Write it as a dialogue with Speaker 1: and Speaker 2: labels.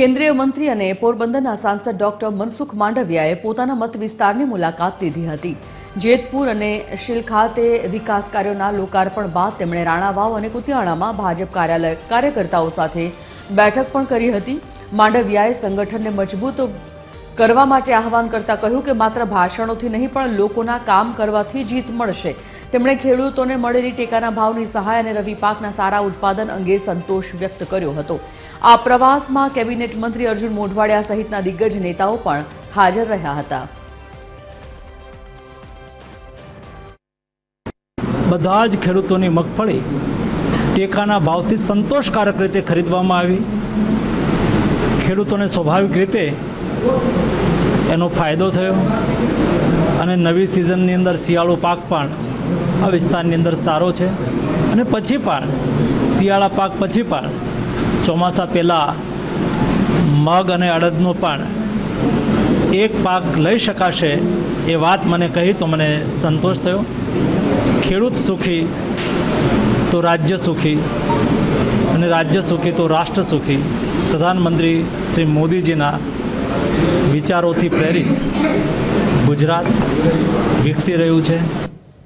Speaker 1: કેન્દ્રીય મંત્રી અને પોરબંદરના સાંસદ ડોક્ટર મનસુખ માંડવિયાએ પોતાના મત વિસ્તારની મુલાકાત લીધી હતી। જેતપુર અને શીલ ખાતે વિકાસ કાર્યોના લોકાર્પણ બાદ તેમણે રાણાવાવ અને કુતિયાણામાં ભાજપ કાર્યકર્તાઓ સાથે બેઠક પણ કરી હતી। માંડવિયાએ સંગઠનને મજબૂત કરવા માટે આહવાન કરતા કહ્યું કે માત્ર ભાષણોથી નહીં પણ લોકોના કામ કરવાથી જીત મળશે। તેમણે ખેડૂતોને મળેલી ટેકાના ભાવની સહાય અને રવિ પાકના સારા ઉત્પાદન અંગે સંતોષ વ્યક્ત કર્યો હતો। આ પ્રવાસમાં કેબિનેટ મંત્રી અર્જુન મોઢવાડિયા સહિતના દિગ્ગજ નેતાઓ પણ હાજર રહ્યા હતા।
Speaker 2: બધા જ ખેડૂતોની મગફળી ટેકાના ભાવથી સંતોષકારક રીતે ખરીદવામાં આવી। ખેડૂતોને સ્વાભાવિક રીતે એનો ફાયદો થયો અને નવી સિઝનની અંદર શિયાળુ પાક પણ આ વિસ્તારની અંદર સારો છે અને પછી પણ શિયાળા પાક પછી પણ ચોમાસા પહેલાં મગ અને અડદનો પણ એક પાક લઈ શકાશે એ વાત મને કહી તો મને સંતોષ થયો। ખેડૂત સુખી તો રાજ્ય સુખી અને રાજ્ય સુખી તો રાષ્ટ્ર સુખી। પ્રધાનમંત્રી શ્રી મોદીજીના વિચારોથી પ્રેરિત ગુજરાત વિકસી રહ્યું છે।